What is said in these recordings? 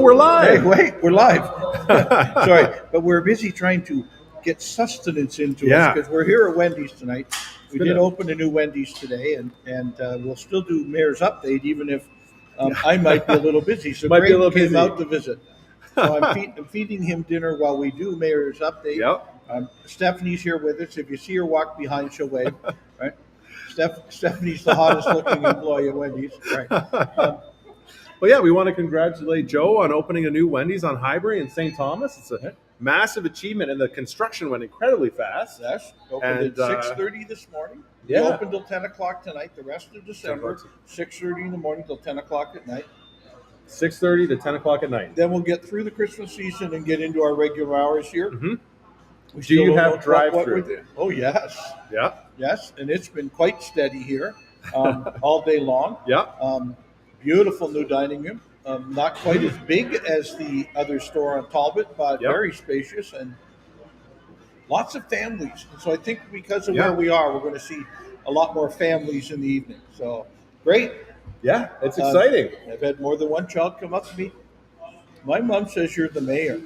we're live. Hey, wait, we're live. Sorry, but we're busy trying to get sustenance into us because we're here at Wendy's tonight. We did open a new Wendy's today, and we'll still do Mayor's Update, even if I might be a little busy. So Grayden came out to visit. So I'm feeding him dinner while we do Mayor's Update. Yep. Stephanie's here with us. If you see her walk behind, she'll wave. Right? Stephanie's the hottest looking employee at Wendy's. Right. Well, yeah, we want to congratulate Joe on opening a new Wendy's on Highbury in St. Thomas. It's a massive achievement, and the construction went incredibly fast. Yes, opened at 6:30 this morning. Yeah. We opened till 10 o'clock tonight. The rest of December, 6:30 in the morning till 10 o'clock at night. 6:30 to 10 o'clock at night. Then we'll get through the Christmas season and get into our regular hours here. Mm-hmm. Do you have drive-through? Oh, yes. Yeah. Yes, and it's been quite steady here all day long. Yeah. Beautiful new dining room. Not quite as big as the other store on Talbot, but very spacious and lots of families. And so I think because of where we are, we're going to see a lot more families in the evening. So great. Yeah, it's exciting. I've had more than one child come up to me. My mom says you're the mayor.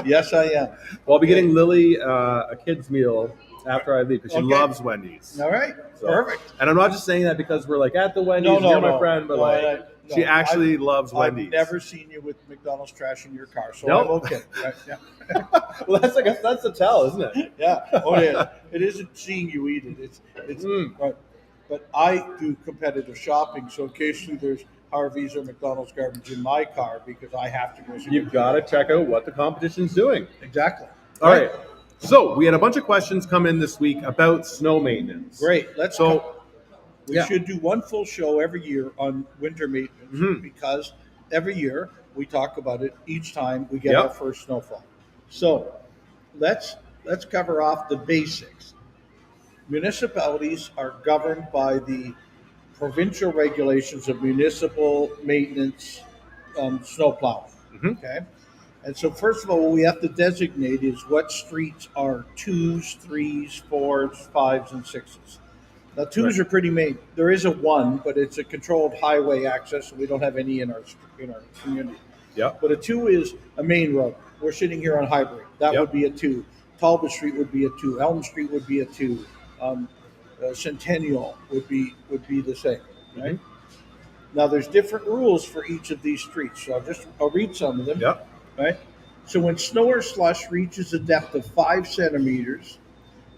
Yes, I am. Well, I'll be getting Lily a kid's meal after I leave because she loves Wendy's. All right. So, perfect. And I'm not just saying that because we're like at the Wendy's, you're my friend, but she actually loves Wendy's. I've never seen you with McDonald's trash in your car, so I'm okay. Right? Yeah. Well, that's a tell, isn't it? Yeah. Oh, yeah. It isn't seeing you eat it. It's right. But I do competitive shopping, so occasionally there's Harvey's or McDonald's garbage in my car because I have to go. You've got to check out what the competition's doing. Exactly. All right. So we had a bunch of questions come in this week about snow maintenance. Great. We should do one full show every year on winter maintenance because every year we talk about it each time we get our first snowfall. So let's cover off the basics. Municipalities are governed by the provincial regulations of municipal maintenance snow plowing. Okay. And so first of all, what we have to designate is what streets are 2s, 3s, 4s, 5s, and 6s. Now, 2s are pretty main. There is a 1, but it's a controlled highway access, so we don't have any in our community. Yeah. But a 2 is a main road. We're sitting here on Highbury. That would be a 2. Talbot Street would be a 2. Elm Street would be a 2. Centennial would be the same. Right. Now, there's different rules for each of these streets. So I'll read some of them. Yeah. Right. So when snow or slush reaches a depth of 5 centimeters,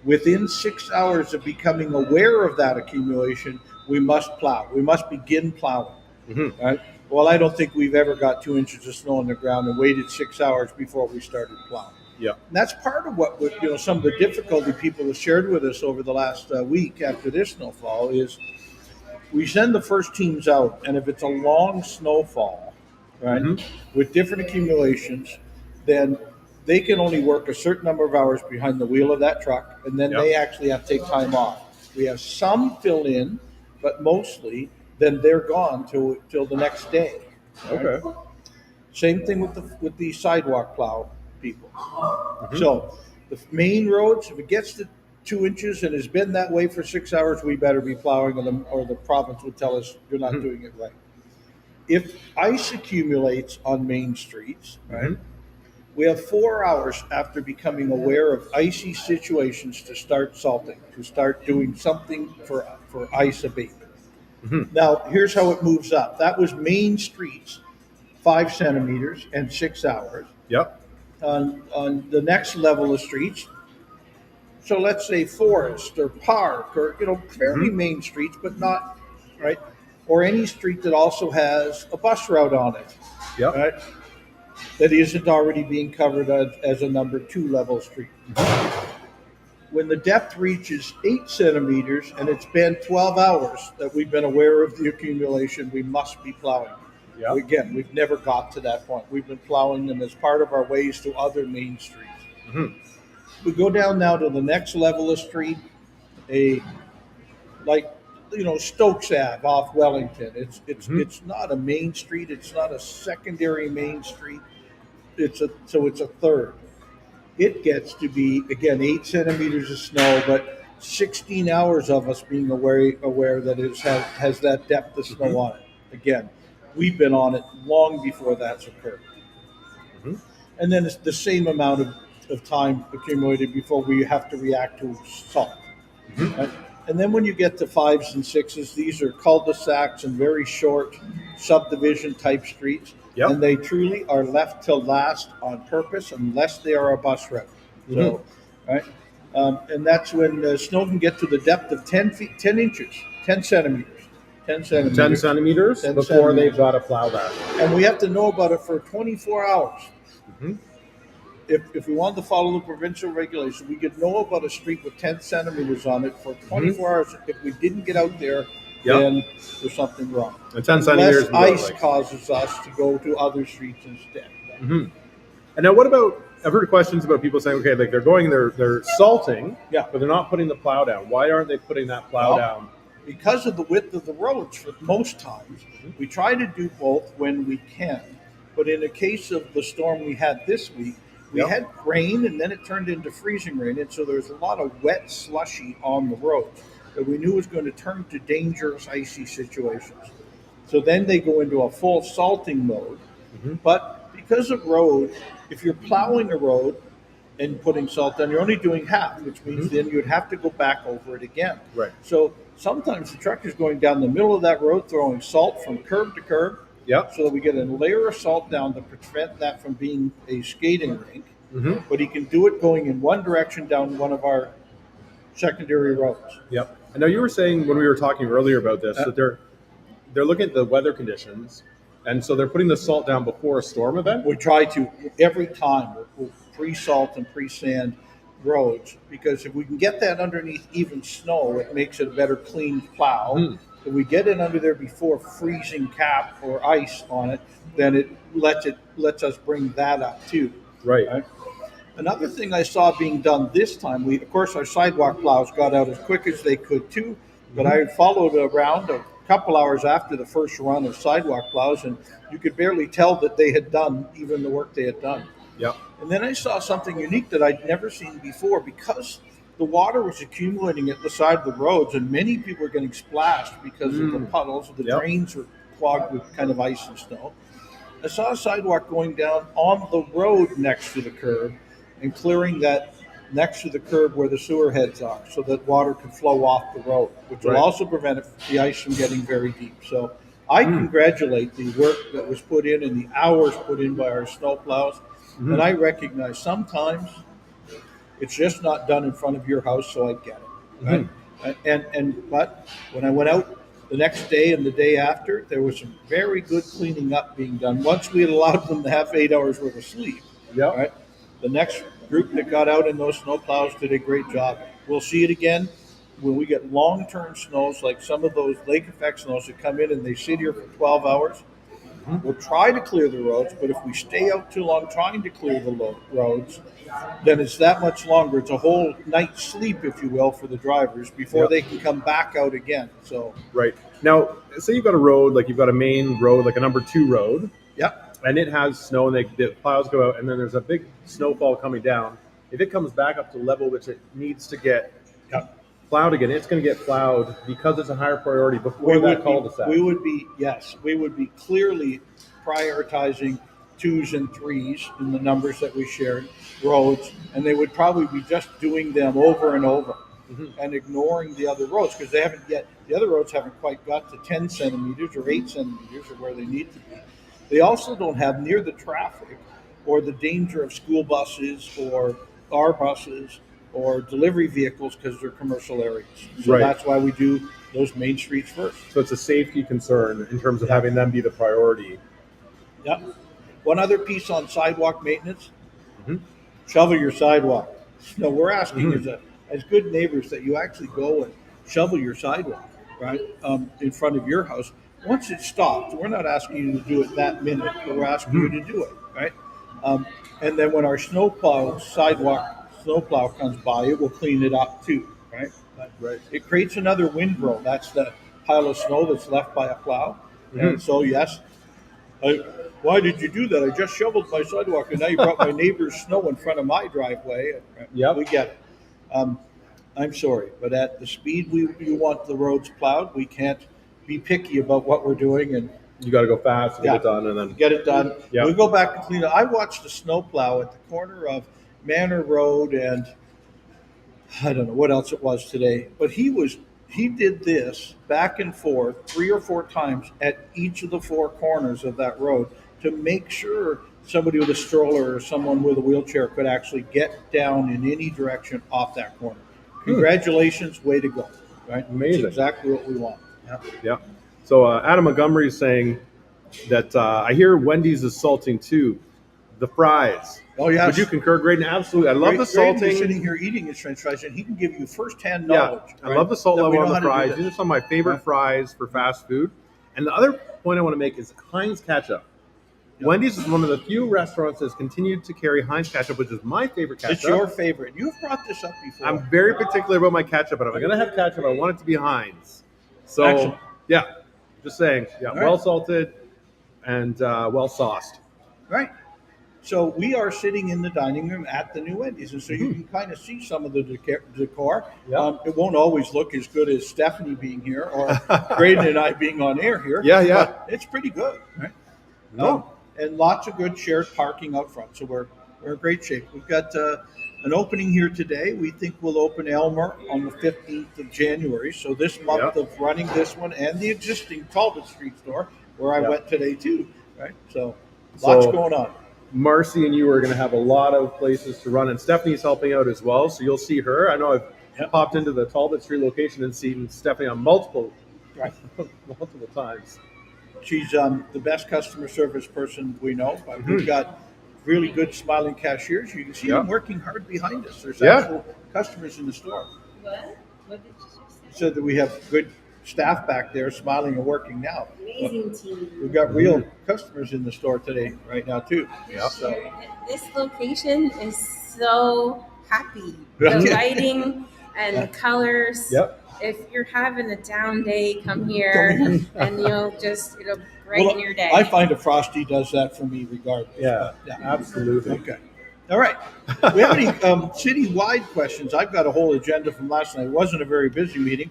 within 6 hours of becoming aware of that accumulation, we must plow. We must begin plowing. Right? Well, I don't think we've ever got 2 inches of snow on the ground and waited 6 hours before we started plowing. Yeah. And that's part of what some of the difficulty people have shared with us over the last week after this snowfall is we send the first teams out, and if it's a long snowfall, right, with different accumulations, then they can only work a certain number of hours behind the wheel of that truck, and then they actually have to take time off. We have some fill in, but mostly then they're gone till the next day. Right? Okay. Same thing with the sidewalk plow people. So the main roads, if it gets to 2 inches and has been that way for 6 hours, we better be plowing them, or the province would tell us you're not doing it right. If ice accumulates on main streets, right, we have 4 hours after becoming aware of icy situations to start salting, to start doing something for ice abatement. Now, here's how it moves up. That was main streets, 5 centimeters and 6 hours. Yep. On the next level of streets, so let's say Forest or Park or fairly main streets, but not right, or any street that also has a bus route on it. Yep. Right, that isn't already being covered as a number 2 level street. When the depth reaches 8 centimeters and it's been 12 hours that we've been aware of the accumulation, we must be plowing. Yep. Again, we've never got to that point. We've been plowing them as part of our ways to other main streets. We go down now to the next level of street, Stokes Ave off Wellington. It's not a main street. It's not a secondary main street. It's a third. It gets to be, again, 8 centimeters of snow, but 16 hours of us being aware that it has that depth of snow on it. Again, we've been on it long before that's occurred. Mhm. And then it's the same amount of time accumulated before we have to react to salt. Mhm. Right? And then when you get to 5s and 6s, these are cul-de-sacs and very short subdivision type streets. Yep. And they truly are left to last on purpose unless they are a bus route. So, right? And that's when the snow can get to the depth of 10 feet, 10 inches, 10 centimeters, 10 centimeters. 10 centimeters 10 before centimeters. they've got to plow that. And we have to know about it for 24 hours. Mhm. If we wanted to follow the provincial regulation, we could know about a street with 10 centimeters on it for 24 hours. If we didn't get out there, Yep. then there's something wrong. And 10 centimeters. Unless ice causes us to go to other streets instead. Mhm. And now, what about? I've heard questions about people saying, okay, like they're salting, Yeah. but they're not putting the plow down. Why aren't they putting that plow Well, down? Because of the width of the roads, for most times, we try to do both when we can. But in the case of the storm we had this week, we Yep. had rain and then it turned into freezing rain. And so there's a lot of wet, slushy on the roads that we knew was going to turn to dangerous, icy situations. So then they go into a full salting mode. Mhm. But because of road, if you're plowing a road and putting salt down, you're only doing half, which means then you'd have to go back over it again. Right. So sometimes the truck is going down the middle of that road, throwing salt from curb to curb, Yep. so that we get a layer of salt down to prevent that from being a skating rink. Mhm. But he can do it going in one direction down one of our secondary roads. Yep. I know you were saying when we were talking earlier about this that they're looking at the weather conditions, and so they're putting the salt down before a storm event. We try to every time we'll pre-salt and pre-sand roads, because if we can get that underneath even snow, it makes it a better clean plow. Mhm. If we get it under there before freezing cap or ice on it, then it lets us bring that up too. Right. Right? Another thing I saw being done this time, of course our sidewalk plows got out as quick as they could too, but I followed around a couple hours after the first run of sidewalk plows, and you could barely tell that they had done even the work they had done. Yep. And then I saw something unique that I'd never seen before, because the water was accumulating at the side of the roads, and many people were getting splashed because of the puddles. The Yep. drains were clogged with kind of ice and snow. I saw a sidewalk going down on the road next to the curb and clearing that next to the curb where the sewer heads are, so that water can flow off the road, which will Right. also prevent the ice from getting very deep. So I congratulate the work that was put in and the hours put in by our snow plows. And I recognize sometimes it's just not done in front of your house, so I get it. Right? But when I went out the next day and the day after, there was some very good cleaning up being done. Once we had allowed them to have 8 hours worth of sleep. Yep. Right? The next group that got out in those snow plows did a great job. We'll see it again when we get long-term snows, like some of those lake effect snows that come in and they sit here for 12 hours. We'll try to clear the roads, but if we stay out too long trying to clear the roads, then it's that much longer. It's a whole night's sleep, if you will, for the drivers before Yep. they can come back out again. So, Right. Now, say you've got a road, like you've got a main road, like a number 2 road, yeah. and it has snow, and the plows go out, and then there's a big snowfall coming down. If it comes back up to the level which it needs to get plowed again, it's going to get plowed because it's a higher priority before that cul-de-sac. We would be clearly prioritizing 2s and 3s in the numbers that we shared roads, and they would probably be just doing them over and over and ignoring the other roads, because the other roads haven't quite got to 10 centimeters or 8 centimeters or where they need to be. They also don't have near the traffic or the danger of school buses or our buses or delivery vehicles, because they're commercial areas. So Right. that's why we do those main streets first. So it's a safety concern in terms of having them be the priority. Yep. One other piece on sidewalk maintenance: shovel your sidewalk. No, we're asking as good neighbors that you actually go and shovel your sidewalk, right, in front of your house. Once it stops, we're not asking you to do it that minute, but we're asking you to do it, right? And then when our snowplow comes by, it will clean it up too, right? But Right. it creates another windrow. That's the pile of snow that's left by a plow. And so, yes, why did you do that? I just shoveled my sidewalk, and now you brought my neighbor's snow in front of my driveway. Yep. We get it. I'm sorry, but at the speed we want the roads plowed, we can't be picky about what we're doing, and You got to go fast and Yeah. get it done, and then Get it done. Yeah. We go back and clean it. I watched the snowplow at the corner of Manor Road and I don't know what else it was today, but he did this back and forth 3 or 4 times at each of the 4 corners of that road to make sure somebody with a stroller or someone with a wheelchair could actually get down in any direction off that corner. Congratulations, way to go! Right, Amazing. That's exactly what we want. Yeah. So Adam Montgomery is saying that I hear Wendy's is salting too. The fries. Oh yeah. Would you concur, Grayden? Absolutely. I love the Grayden is salting. sitting here eating his French fries, and he can give you firsthand Yeah, knowledge. I love the salt that we level know on the how to do fries. this. These are some of my favorite fries for fast food. And the other point I want to make is Heinz ketchup. Yep. Wendy's is one of the few restaurants that's continued to carry Heinz ketchup, which is my favorite ketchup. It's your favorite. You've brought this up before. I'm very particular about my ketchup, but if I'm going to have ketchup, I want it to be Heinz. So, Excellent. yeah, just saying. Yeah, All well right. salted and well sauced. Right. So we are sitting in the dining room at the new Wendy's, and so you can kind of see some of the decor. Yeah. It won't always look as good as Stephanie being here or Grayden and I being on air here. Yeah, yeah. But it's pretty good, right? No. And lots of good shared parking out front, so we're in great shape. We've got an opening here today. We think we'll open Elmer on the 15th of January. So this month Yep. of running this one and the existing Talbot Street store where I Yep. went today too, right? So lots So- going on. Marcy and you are going to have a lot of places to run, and Stephanie's helping out as well, so you'll see her. I know I've Yep. popped into the Talbot Street location and seen Stephanie on multiple Right. times. She's the best customer service person we know. But We've got really good smiling cashiers. You can see them working hard behind us. There's Yeah. actual customers in the store. What? What did you say? So that we have good staff back there smiling and working now. Amazing team. We've got real customers in the store today, right now too. Yep. So This location is so happy. Yeah. The lighting and the colors. Yep. If you're having a down day, come here and it'll brighten your day. I find a Frosty does that for me regardless. Yeah, But, absolutely. Okay. All right. We have any city-wide questions? I've got a whole agenda from last night. It wasn't a very busy meeting.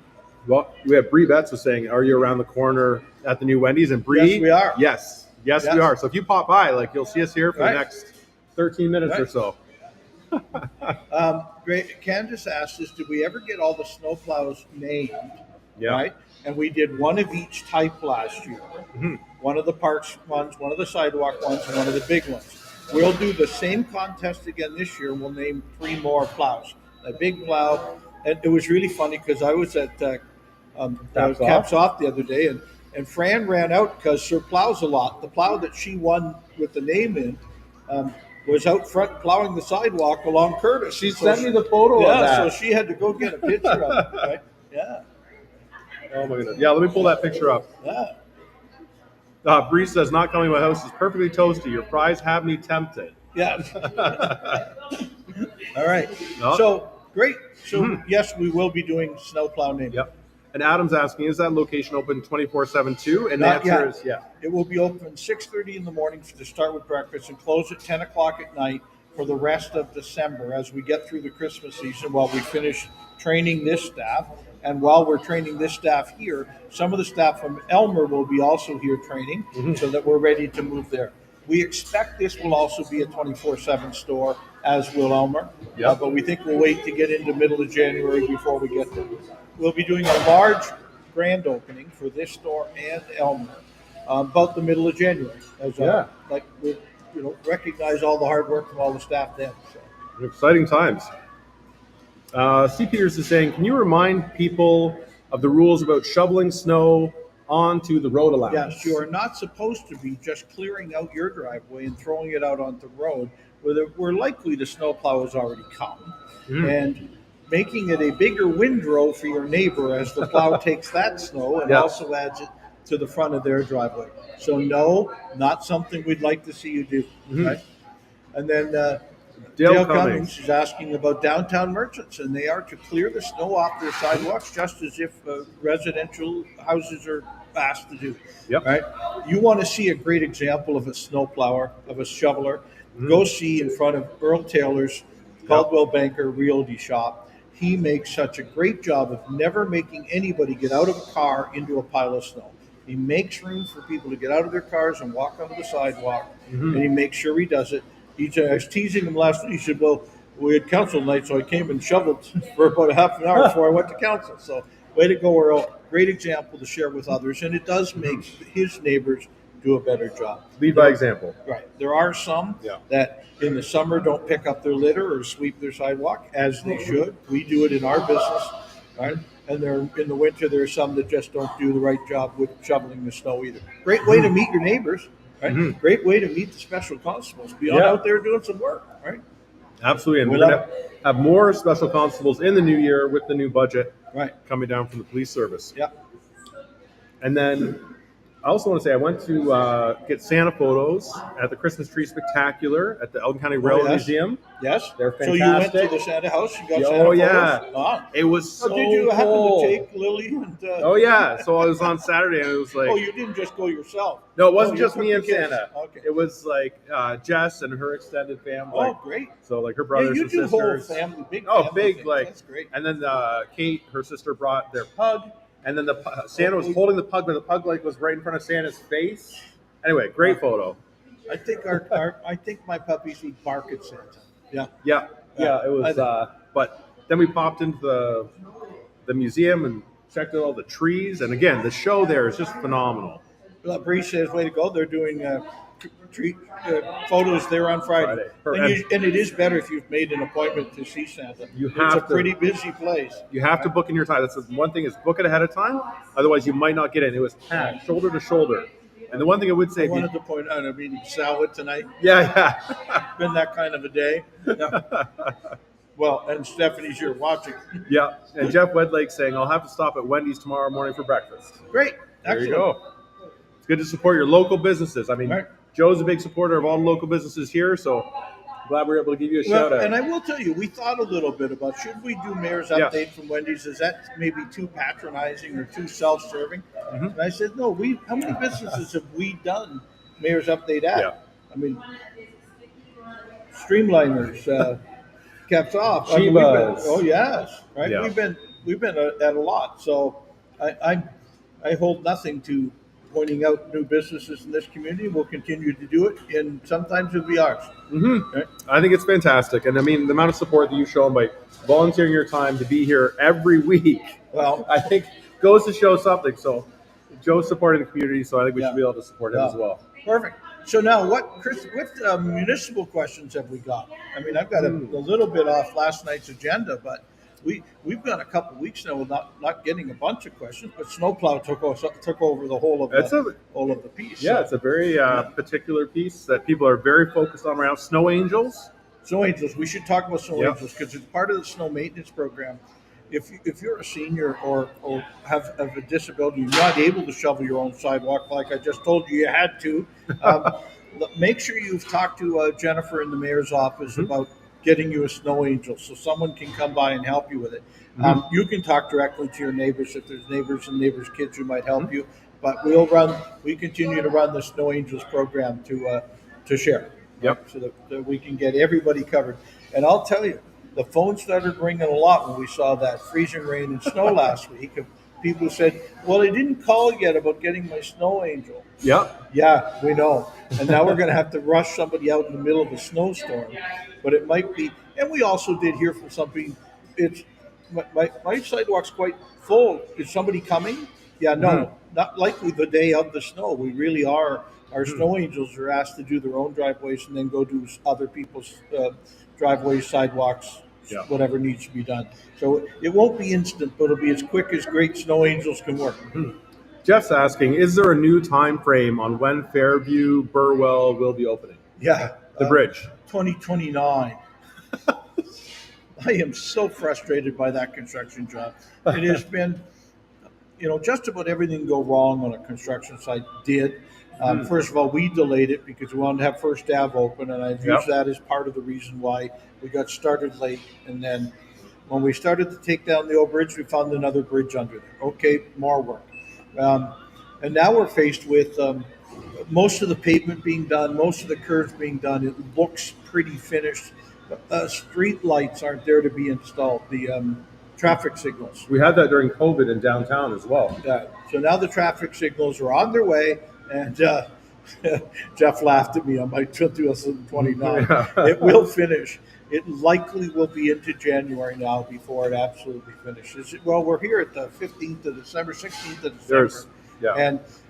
Well, we have Bree Betts was saying, "Are you around the corner at the new Wendy's?" And Bree, Yes, we are. Yes, Yes. we are. So if you pop by, you'll see us here for Right. the next 13 minutes or Right. so. Great. Candace asked us, did we ever get all the snowplows named? Yeah. Right? And we did one of each type last year. Mhm. One of the parks ones, one of the sidewalk ones, and one of the big ones. We'll do the same contest again this year. We'll name 3 more plows. A big plow. And it was really funny because I was at Caps Off the other day, and Fran ran out because her plows a lot. The plow that she won with the name in was out front plowing the sidewalk along Curtis. She So sent me the photo of yeah, that. so she had to go get a picture of it. Right? Yeah, Oh my goodness. Yeah, let me pull that picture up. yeah, Bree says, "Not coming to my house is perfectly toasty. Your fries have me tempted." yeah. All right. No. So great. So yes, we will be doing snowplow naming. Yep. And Adam's asking, "Is that location open 24/7 too?" And the Not answer yet. is yeah. It will be open 6:30 in the morning to start with breakfast and close at 10 o'clock at night for the rest of December as we get through the Christmas season while we finish training this staff. And while we're training this staff here, some of the staff from Elmer will be also here training so that we're ready to move there. We expect this will also be a 24/7 store, as will Elmer. Yep. But we think we'll wait to get into middle of January before we get there. We'll be doing a large grand opening for this store and Elmer about the middle of January. As Yeah. we recognize all the hard work from all the staff then. So. Exciting times. C. Peters is saying, "Can you remind people of the rules about shoveling snow onto the road allowance?" Yes, you are not supposed to be just clearing out your driveway and throwing it out onto the road where likely the snowplow has already come, and making it a bigger windrow for your neighbor as the plow takes that snow and Yeah. also adds it to the front of their driveway. So no, not something we'd like to see you do. Right? And then Dale Cummings is asking about downtown merchants, and they are to clear the snow off their sidewalks just as if residential houses are asked to do. Yep. Right? You want to see a great example of a snowplower, of a shoveler, go see in front of Earl Taylor's Caldwell Banker Realty Shop. He makes such a great job of never making anybody get out of a car into a pile of snow. He makes room for people to get out of their cars and walk onto the sidewalk, and he makes sure he does it. I was teasing him last week. He said, "Well, we had council night, so I came and shoveled for about a half an hour before I went to council." So, way to go, Earl! Great example to share with others, and it does make his neighbors do a better job. Lead by example. Right. There are some that in the summer don't pick up their litter or sweep their sidewalk as they should. We do it in our business, right? And in the winter, there are some that just don't do the right job with shoveling the snow either. Great way to meet your neighbors, right? Great way to meet the special constables. Be out there doing some work, right? Absolutely. And we're going to have more special constables in the new year with the new budget coming down from the police service. Yeah. And then I also want to say I went to get Santa photos at the Christmas Tree Spectacular at the Elgin County Railroad Museum. Yes. They're fantastic. So you went to the Santa house? You got Santa photos? Yeah. It was so did you happen cool. to take Lily? And, oh, yeah. So I was on Saturday and it was like... Oh, you didn't just go yourself? No, it wasn't just me and Santa. Okay. It was like Jess and her extended family. Oh, great. So like her brothers and sisters. Whole family, big big. Like, that's great. And then Kate, her sister, brought their pug. And then Santa was holding the pug, but the pug like was right in front of Santa's face. Anyway, great photo. I think I think my puppies would bark at Santa. Yeah. It was. But then we popped into the museum and checked out all the trees. And again, the show there is just phenomenal. Well, Bree says, "Way to go! They're doing tree photos there on Friday. And it is better if you've made an appointment to see Santa. It's a pretty busy place. You have to book in your time. That's the one thing, is book it ahead of time. Otherwise, you might not get in. It was packed, shoulder to shoulder. And the one thing I would say... I wanted to point out, I'm eating salad tonight. Yeah. Been that kind of a day. Yeah. Well, and Stephanie's here watching. Yeah. And Jeff Wedlake saying, I'll have to stop at Wendy's tomorrow morning for breakfast. Great. There you go. It's good to support your local businesses. I mean, Joe's a big supporter of all the local businesses here, so glad we were able to give you a shout out. And I will tell you, we thought a little bit about, should we do Mayor's Update from Wendy's? Is that maybe too patronizing or too self-serving? And I said, no, how many businesses have we done Mayor's Update at? Yeah. I mean, Streamliners, Caps Off. Oh, yes. Right? Yeah. We've been at a lot. So I hold nothing to pointing out new businesses in this community. We'll continue to do it, and sometimes it'll be ours. Okay? I think it's fantastic. And I mean, the amount of support that you've shown by volunteering your time to be here every week, well, I think goes to show something. So Joe's supporting the community, so I think we should be able to support him as well. Perfect. So now, what municipal questions have we got? I mean, I've got a little bit off last night's agenda, but we've got a couple of weeks now with not getting a bunch of questions, but snowplow took over the whole of the piece. Yeah, it's a very particular piece that people are very focused on right now. Snow angels. Snow angels. We should talk about snow angels because it's part of the snow maintenance program. If you're a senior or have a disability, you're not able to shovel your own sidewalk like I just told you had to, make sure you've talked to Jennifer in the mayor's office about getting you a snow angel so someone can come by and help you with it. You can talk directly to your neighbors if there's neighbors and neighbors' kids who might help you. But we continue to run the Snow Angels program to share. Yep. So that we can get everybody covered. And I'll tell you, the phone started ringing a lot when we saw that freezing rain and snow last week. People said, well, I didn't call yet about getting my snow angel. Yeah, we know. And now we're going to have to rush somebody out in the middle of a snowstorm. But it might be, and we also did hear from somebody, it's my sidewalk's quite full. Is somebody coming? Yeah, no, not likely the day of the snow. We really are. Our snow angels are asked to do their own driveways and then go do other people's driveways, sidewalks, whatever needs to be done. So it won't be instant, but it'll be as quick as great snow angels can work. Jeff's asking, is there a new time frame on when Fairview Burwell will be opening? Yeah. The bridge. 2029. I am so frustrated by that construction job. It has been, just about everything go wrong on a construction site did. First of all, we delayed it because we wanted to have First Ave open, and I've used that as part of the reason why we got started late. And then when we started to take down the old bridge, we found another bridge under there. Okay, more work. And now we're faced with most of the pavement being done, most of the curves being done. It looks pretty finished. Street lights aren't there to be installed. traffic signals. We had that during COVID in downtown as well. Yeah. So now the traffic signals are on their way, and Jeff laughed at me on my 2029. Yeah. It will finish. It likely will be into January now before it absolutely finishes. Well, we're here at the 15th of December, 16th of December,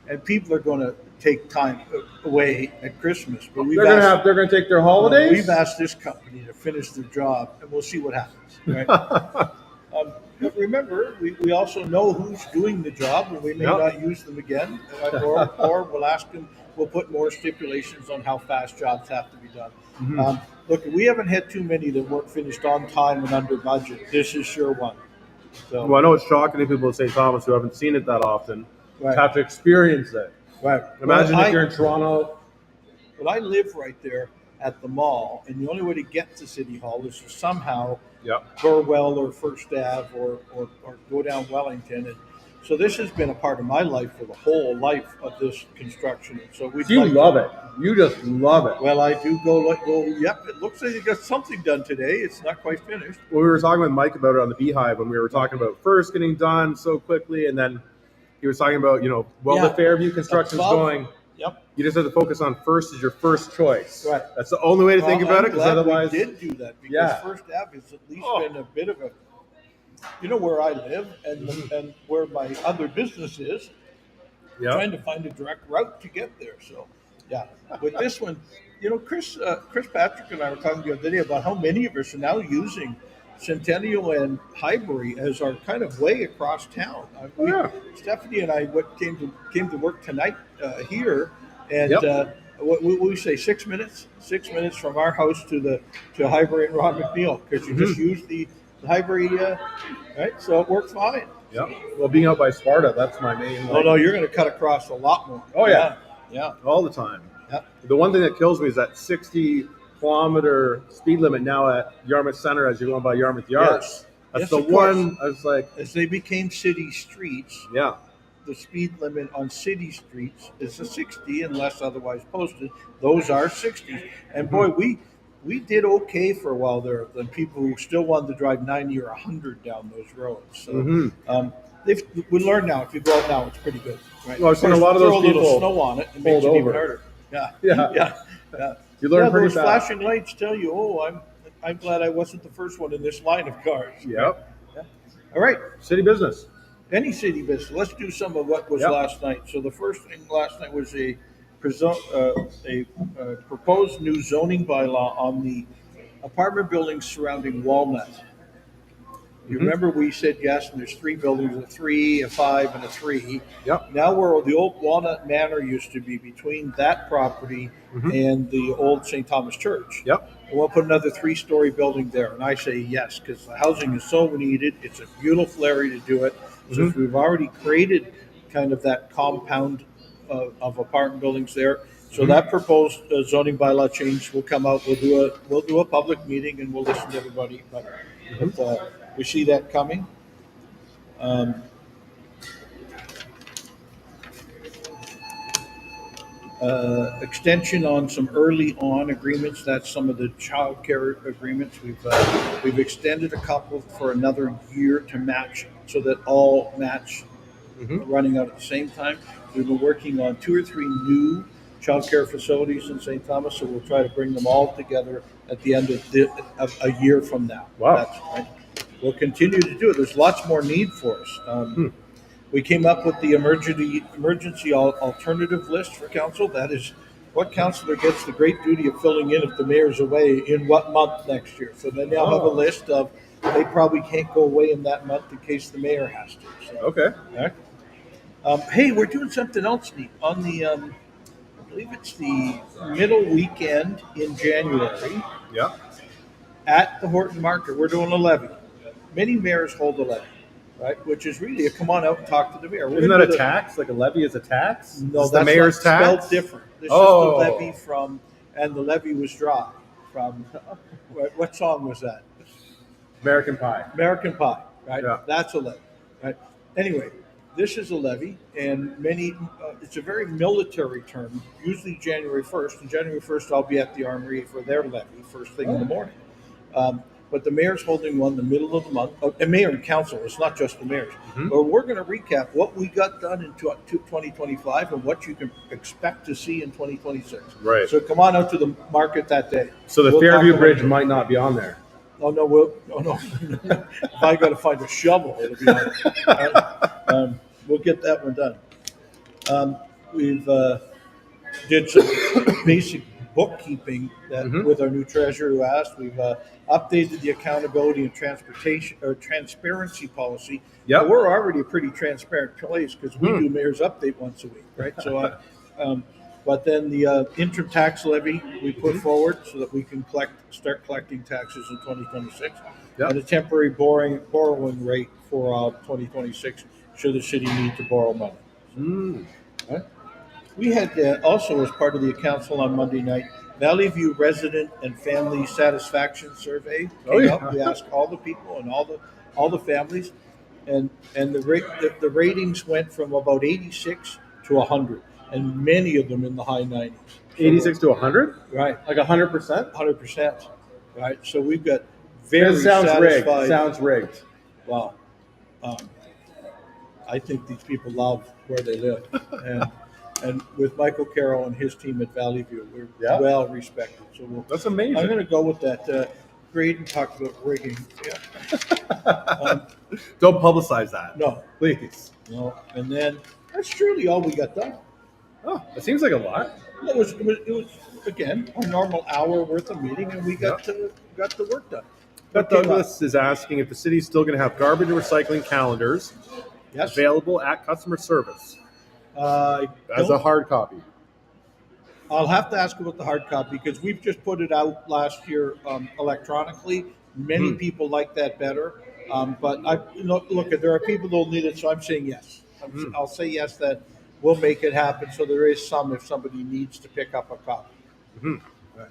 and people are going to take time away at Christmas. But they're going to take their holidays. We've asked this company to finish their job, and we'll see what happens. Right? But remember, we also know who's doing the job, and we may not use them again, or we'll ask them. We'll put more stipulations on how fast jobs have to be done. Mm-hmm. Look, we haven't had too many that weren't finished on time and under budget. This is sure one. So, well, I know it's shocking to people in St. Thomas who haven't seen it that often to have to experience it. Right. Imagine if you're in Toronto. Well, I live right there at the mall, and the only way to get to City Hall is to somehow Burwell or First Ave or go down Wellington. And so this has been a part of my life for the whole life of this construction. So you love it. You just love it. Well, I do go. Yep, it looks like you got something done today. It's not quite finished. Well, we were talking with Mike about it on the Beehive when we were talking about first getting done so quickly, and then he was talking about the Fairview construction's going. Yep. You just have to focus on first as your first choice. Right. That's the only way to think about it, because otherwise we did do that because First Ave has at least been a bit of a. Where I live and where my other business is, trying to find a direct route to get there. So, with this one, Chris Patrick and I were talking the other day about how many of us are now using Centennial and Highbury as our kind of way across town. Stephanie and I came to work tonight here, and what we say 6 minutes? 6 minutes from our house to Highbury and Ron McNeil, because you just use the Highbury, right? So it worked fine. Yeah. Well, being out by Sparta, that's my main. Oh no, you're going to cut across a lot more. Oh yeah, all the time. Yeah. The one thing that kills me is that 60-kilometer speed limit now at Yarmouth Center as you're going by Yarmouth Yard. Yes. That's the one. I was like, as they became city streets. Yeah. The speed limit on city streets is a 60 unless otherwise posted. Those are 60s, and boy, we did okay for a while there than people who still wanted to drive 90 or 100 down those roads. So we learned now. If you go out now, it's pretty good. Right? Well, I've seen a lot of those people throw a little snow on it and makes it even harder. Yeah. You learn pretty those fast. flashing lights tell you, I'm glad I wasn't the first one in this line of cars. Yep. Yeah. All right. City business. Any city business. Let's do some of what was last night. So the first thing last night was a proposed new zoning bylaw on the apartment buildings surrounding Walnut. You remember we said yes, and there's 3 buildings, a 3, a 5, and a 3. Yep. Now where the old Walnut Manor used to be, between that property and the old St. Thomas Church. Yep. We'll put another 3-story building there, and I say yes, because the housing is so needed. It's a beautiful area to do it. Since we've already created kind of that compound of apartment buildings there. So that proposed zoning bylaw change will come out. We'll do a public meeting and we'll listen to everybody. But we see that coming. Extension on some early on agreements. That's some of the child care agreements. We've extended a couple for another year to match, so that all match running out at the same time. We've been working on 2 or 3 new child care facilities in St. Thomas, so we'll try to bring them all together at the end of a year from now. Wow. That's right. We'll continue to do it. There's lots more need for us. We came up with the emergency alternative list for council. That is what councillor gets the great duty of filling in if the mayor's away in what month next year. So then they'll have a list of, they probably can't go away in that month in case the mayor has to. So, okay. All right. Hey, we're doing something else neat. On the, I believe it's the middle weekend in January. Yeah. At the Horton Market, we're doing a levy. Many mayors hold a levy, right? Which is really a come on out and talk to the mayor. Isn't that a tax? Like a levy is a tax? No, that's the mayor's tax. Spelled different. This is the levy from, and the levy was dry. From what song was that? American Pie. American Pie, right? Yeah. That's a levy, right? Anyway, this is a levy, and it's a very military term. Usually January 1st, and January 1st I'll be at the Armory for their levy first thing in the morning. but the mayor's holding one the middle of the month. And mayor and council, it's not just the mayors. But we're going to recap what we got done in 2025 and what you can expect to see in 2026. Right. So come on out to the market that day. So the We'll Fairview talk Bridge about it. might not be on there. Oh no, no. If I got to find a shovel, it'll be on. We'll get that one done. We've did some basic bookkeeping that with our new treasurer who asked. We've updated the accountability and transportation or transparency policy. Yep. But we're already a pretty transparent place because we do mayor's update once a week, right? So, but then the interim tax levy we put forward so that we can start collecting taxes in 2026, and a temporary borrowing rate for 2026 should the city need to borrow money. Right? We had also, as part of the council on Monday night, Valley View resident and family satisfaction survey came up. We asked all the people and all the families, and the ratings went from about 86 to 100, and many of them in the high 90s. So 86 to 100? Right. Like 100%? 100%. Right. So we've got very sounds satisfied. rigged. Sounds rigged. Wow. I think these people love where they live, and with Michael Carroll and his team at Valley View, we're well respected. So That's amazing. I'm going to go with that. Grayden talked about rigging. Yeah. Don't publicize that. No, Please. no. And then that's truly all we got done. Oh, it seems like a lot. It was again our normal hour worth of meeting, and we got the work done. But Douglas is asking if the city's still going to have garbage and recycling calendars available at customer service as a hard copy. I'll have to ask about the hard copy because we've just put it out last year electronically. Many people like that better. But look, there are people who will need it, so I'm saying yes. I'll say yes that we'll make it happen. So there is some if somebody needs to pick up a copy. Right.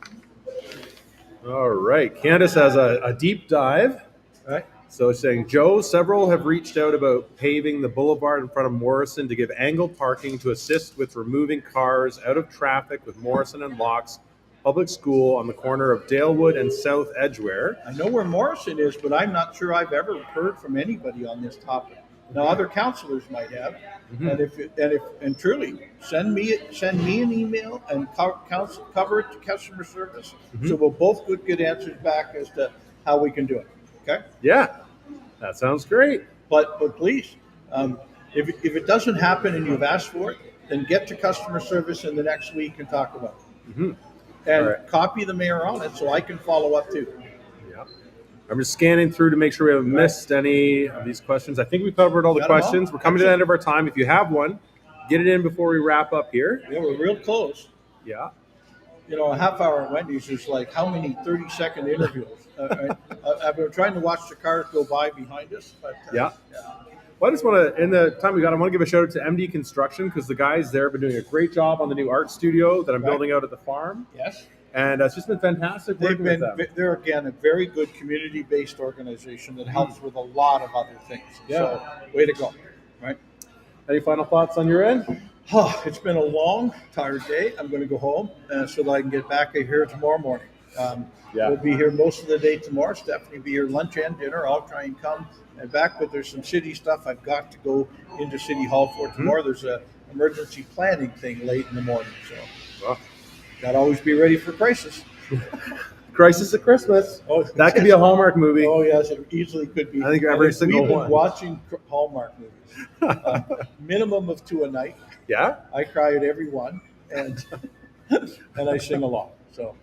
All right. Candace has a deep dive. Right. So it's saying, Joe, several have reached out about paving the boulevard in front of Morrison to give angled parking to assist with removing cars out of traffic with Morrison and Locke's Public School on the corner of Dalewood and South Edgware. I know where Morrison is, but I'm not sure I've ever heard from anybody on this topic. Now, other councilors might have, and truly send me an email and cover it to customer service, so we'll both get answers back as to how we can do it. Okay. Yeah, that sounds great. But please, if it doesn't happen and you've asked for it, then get to customer service in the next week and talk about it. And copy the mayor on it so I can follow up too. Yeah. I'm just scanning through to make sure we haven't missed any of these questions. I think we covered all the questions. We're coming to the end of our time. If you have one, get it in before we wrap up here. Yeah, we're real close. Yeah. You know, a half hour at Wendy's is like how many 30-second interviews? I've been trying to watch the cars go by behind us. But, Well, I just want to, in the time we got, I want to give a shout out to MD Construction because the guys there have been doing a great job on the new art studio that I'm building out at the farm. Yes. And it's just been fantastic working with them. They're, again, a very good community-based organization that helps with a lot of other things. Yeah. So, way to go. Right? Any final thoughts on your end? It's been a long, tired day. I'm going to go home so that I can get back here tomorrow morning. We'll be here most of the day tomorrow. Stephanie will be here lunch and dinner. I'll try and come and back, but there's some city stuff I've got to go into City Hall for tomorrow. There's a emergency planning thing late in the morning, so got to always be ready for crisis. Crisis at Christmas. Oh, that could be a Hallmark movie. Oh yes, it easily could be. I think every single we've been one. watching Hallmark movies, minimum of 2 a night. Yeah, I cry at every one, and I sing along. So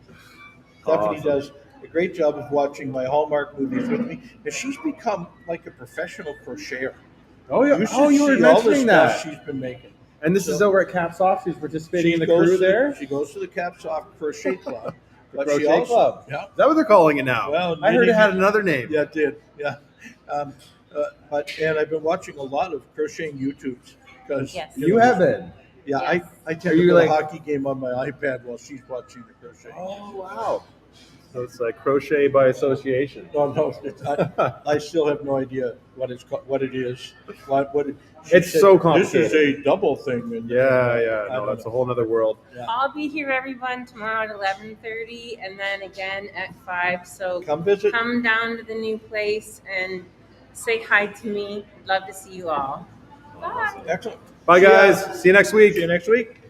Stephanie does a great job of watching my Hallmark movies with me, and she's become like a professional crocheter. Oh yeah. You were see all the mentioning stuff that. she's been making. And this is over at Caps Off. She's participating in the crew there. She goes to the Caps Off Crochet Club. The Crochet Club. Yeah. Is that what they're calling it now? Well, I heard it had another name. Yeah, it did. Yeah. And I've been watching a lot of crocheting YouTubes because you have been. Yeah, Yes. I tend to play a hockey game on my iPad while she's watching the crochet. Oh wow. So it's like crochet by association. No, I still have no idea what it's what it is. It's so complicated. This is a double thing. And, No, that's a whole nother world. Yeah. I'll be here, everyone, tomorrow at 11:30, and then again at 5. So Come visit. come down to the new place and say hi to me. Love to see you all. Bye. Excellent. Bye, guys. See you next week. See you next week.